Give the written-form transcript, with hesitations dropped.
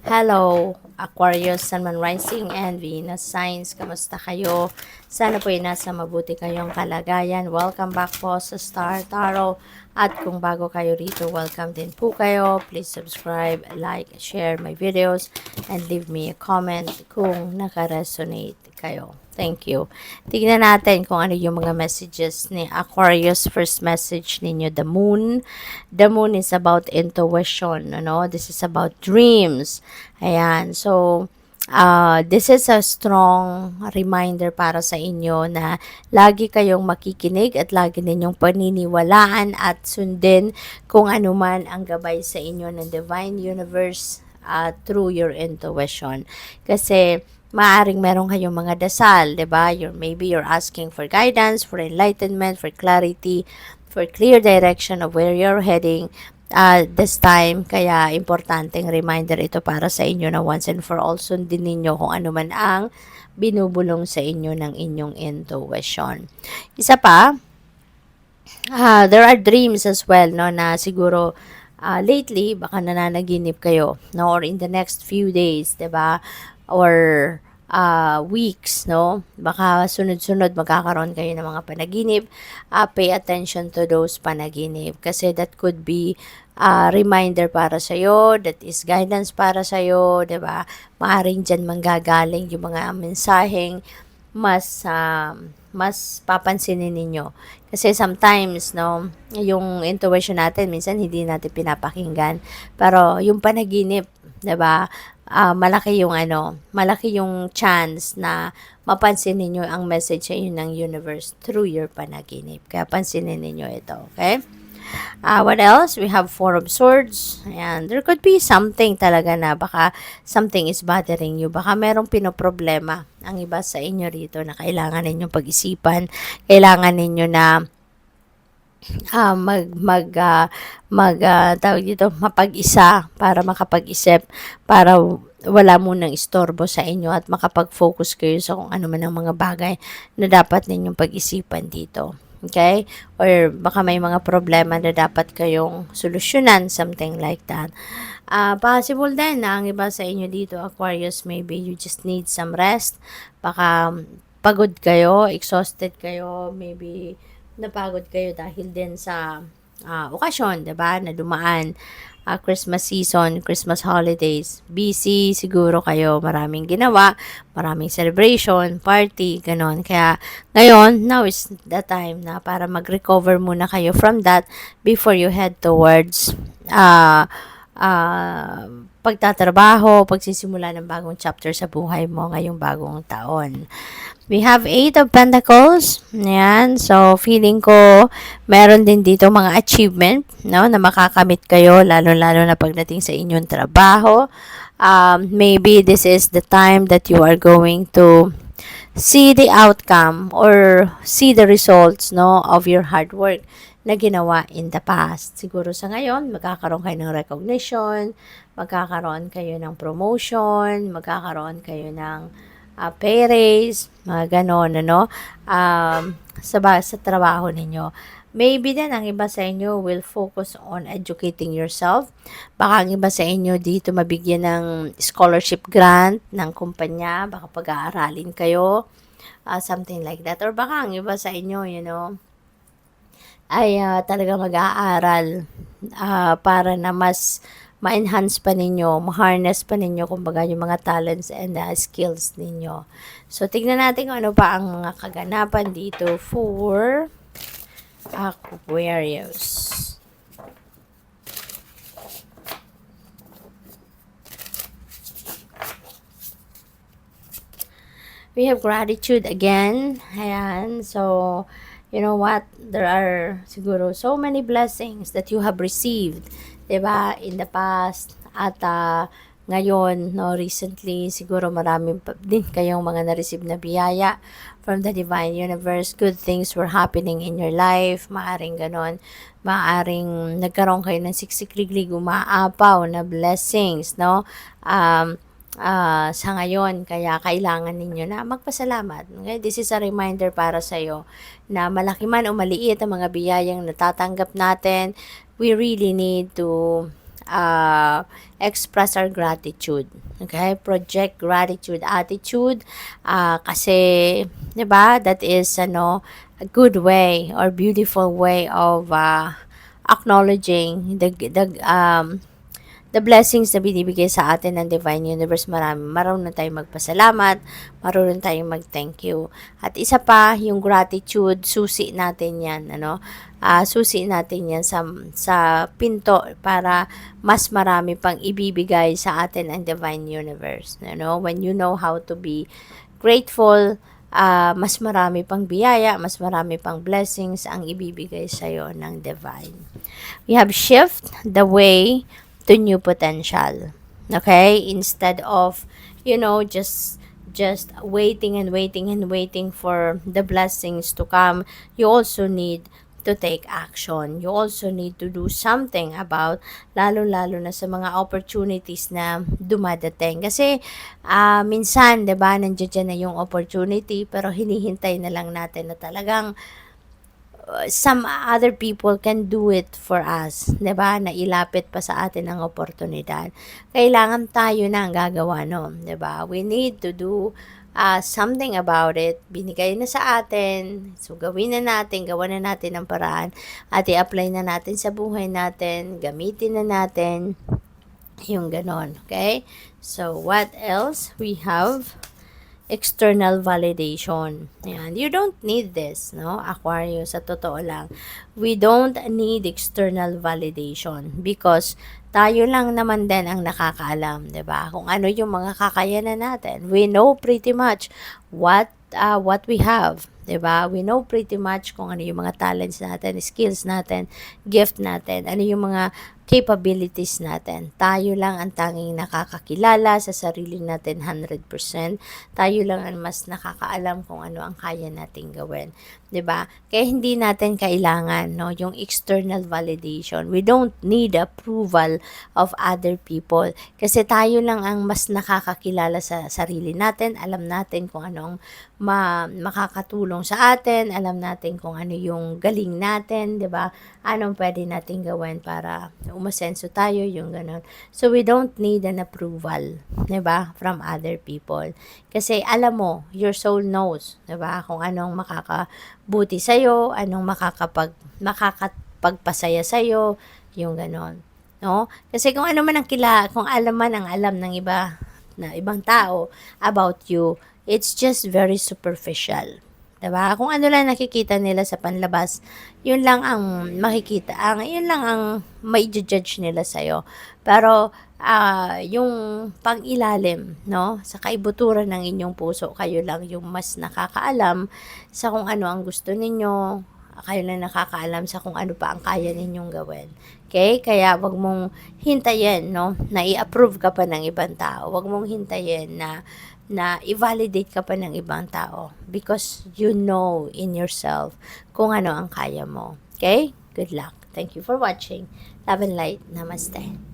Hello, Aquarius, Sun, Moon, Rising, and Venus signs. Kamusta kayo? Sana po ay nasa mabuti kayong kalagayan. Welcome back po sa Star Tarot. At kung bago kayo rito, welcome din po kayo. Please subscribe, like, share my videos, and leave me a comment kung naka-resonate kayo. Thank you. Tignan natin kung ano yung mga messages ni Aquarius. First message ninyo, the moon. The moon is about intuition, ano? This is about dreams. Ayan. So, this is a strong reminder para sa inyo na lagi kayong makikinig at lagi ninyong paniniwalaan at sundin kung ano man ang gabay sa inyo ng Divine Universe through your intuition. Kasi maaring meron kayong mga dasal, 'di ba? Maybe you're asking for guidance, for enlightenment, for clarity, for clear direction of where you're heading this time. Kaya importanteng reminder ito para sa inyo na once and for all sundin ninyo kung ano man ang binubulong sa inyo ng inyong intuition. Isa pa, there are dreams as well, no, na siguro lately baka nananaginip kayo, no, or in the next few days, 'di ba? Or weeks, no? Baka sunod-sunod magkakaroon kayo ng mga panaginip. Pay attention to those panaginip kasi that could be reminder para sa iyo, that is guidance para sa iyo, 'di ba? Maaring diyan manggagaling yung mga mensaheng mas papansinin ninyo. Kasi sometimes, no, yung intuition natin, minsan hindi natin pinapakinggan. Pero yung panaginip, 'di ba? Malaki yung chance na mapansin ninyo ang message sa inyo ng universe through your panaginip. Kaya pansinin ninyo ito, okay? What else? We have Four of Swords. Ayan. There could be something talaga na baka something is bothering you. Baka merong pinoproblema ang iba sa inyo rito na kailangan ninyong pag-isipan. Kailangan ninyo na tawag dito, mapag-isa para makapag-isip, para wala munang istorbo sa inyo at makapag-focus kayo sa kung ano man ang mga bagay na dapat ninyong pag-isipan dito. Okay? Or baka may mga problema na dapat kayong solusyonan, something like that. Possible din na ang iba sa inyo dito, Aquarius, maybe you just need some rest. Baka pagod kayo, exhausted kayo, maybe napagod kayo dahil din sa okasyon, 'di ba? Na dumaan Christmas season, Christmas holidays. Busy siguro kayo, maraming ginawa, maraming celebration, party, ganon. Kaya ngayon, now is the time na para mag-recover muna kayo from that before you head towards pagtatrabaho, pagsisimula ng bagong chapter sa buhay mo ngayong bagong taon. We have 8 of Pentacles. Ayan. So, feeling ko, meron din dito mga achievement, no, na makakamit kayo, lalo-lalo na pagdating sa inyong trabaho. Maybe this is the time that you are going to see the outcome or see the results, no, of your hard work na ginawa in the past. Siguro sa ngayon, magkakaroon kayo ng recognition, magkakaroon kayo ng promotion, magkakaroon kayo ng pay raise, mga ganon, ano, sa trabaho ninyo. Maybe din, ang iba sa inyo will focus on educating yourself. Baka ang iba sa inyo dito mabigyan ng scholarship grant ng kumpanya, baka pag-aaralin kayo, something like that. Or baka ang iba sa inyo, ay talaga mag-aaral para na mas ma-enhance pa ninyo, ma-harness pa ninyo, kumbaga, yung mga talents and skills ninyo. So, tignan natin kung ano pa ang mga kaganapan dito for Aquarius. We have gratitude again. Ayan. So, you know what? There are siguro so many blessings that you have received, 'di ba, in the past at ngayon, no, recently, siguro marami pa din kayong mga na-receive na biyaya from the Divine Universe. Good things were happening in your life. Maaring ganon. Maaring nagkaroon kayo ng siksik-liglig, umaapaw na blessings, no? Sa ngayon, kaya kailangan ninyo na magpasalamat. Okay? This is a reminder para sa'yo na malaki man o maliit ang mga biyayang natatanggap natin, we really need to express our gratitude. Okay? Project gratitude attitude. Kasi, di ba, that is, a good way or beautiful way of acknowledging the blessings na binibigay sa atin ng Divine Universe. Marunong tayong magpasalamat, marunong tayong mag-thank you. At isa pa, yung gratitude, susi natin yan, susi natin yan sa pinto para mas marami pang ibibigay sa atin ang Divine Universe. When you know how to be grateful, mas marami pang biyaya, mas marami pang blessings ang ibibigay sa'yo ng Divine. We have shift the way to new potential. Okay? Instead of, just waiting and waiting and waiting for the blessings to come, you also need to take action. You also need to do something about, lalo-lalo na sa mga opportunities na dumadating. Kasi, minsan, 'di ba, nandiyan na yung opportunity, pero hinihintay na lang natin na talagang some other people can do it for us, 'di ba? Na ilapit pa sa atin ang oportunidad. Kailangan tayo na ang gagawa no'n, 'di ba? We need to do something about it. Binigay na sa atin, so gawin na natin, gawa na natin ang paraan at i-apply na natin sa buhay natin, gamitin na natin yung ganon, okay? So what else? We have external validation. Ayan. You don't need this, no? Aquarius, sa totoo lang. We don't need external validation because tayo lang naman din ang nakakaalam, 'di ba? Kung ano yung mga kakayanan natin. We know pretty much what we have, 'di ba? We know pretty much kung ano yung mga talents natin, skills natin, gift natin, ano yung mga capabilities natin. Tayo lang ang tanging nakakakilala sa sarili natin 100%. Tayo lang ang mas nakakaalam kung ano ang kaya nating gawin. 'Di ba? Kaya hindi natin kailangan, no, yung external validation. We don't need approval of other people kasi tayo lang ang mas nakakakilala sa sarili natin. Alam natin kung ano ang makakatulong sa atin, alam natin kung ano yung galing natin, 'di ba? Anong pwede nating gawin para umasenso tayo, yung ganon. So we don't need an approval, 'di ba, from other people. Kasi alam mo, your soul knows, 'di ba, kung anong makakabuti sa iyo, anong makakapagpasaya sa iyo, yung ganon. No? Kasi kung ano man kung alam man ang alam ng ibang tao about you, it's just very superficial. 'Di ba? Kung ano lang nakikita nila sa panlabas, yun lang ang makikita, yun lang ang mai-judge nila sa'yo. Pero, yung pang-ilalim, no, sa kaibuturan ng inyong puso, kayo lang yung mas nakakaalam sa kung ano ang gusto ninyo, kayo lang nakakaalam sa kung ano pa ang kaya ninyong gawin. Okay? Kaya wag mong hintayin, no, na i-approve ka pa ng ibang tao. Wag mong hintayin na i-validate ka pa ng ibang tao because you know in yourself kung ano ang kaya mo. Okay? Good luck. Thank you for watching. Love and light. Namaste.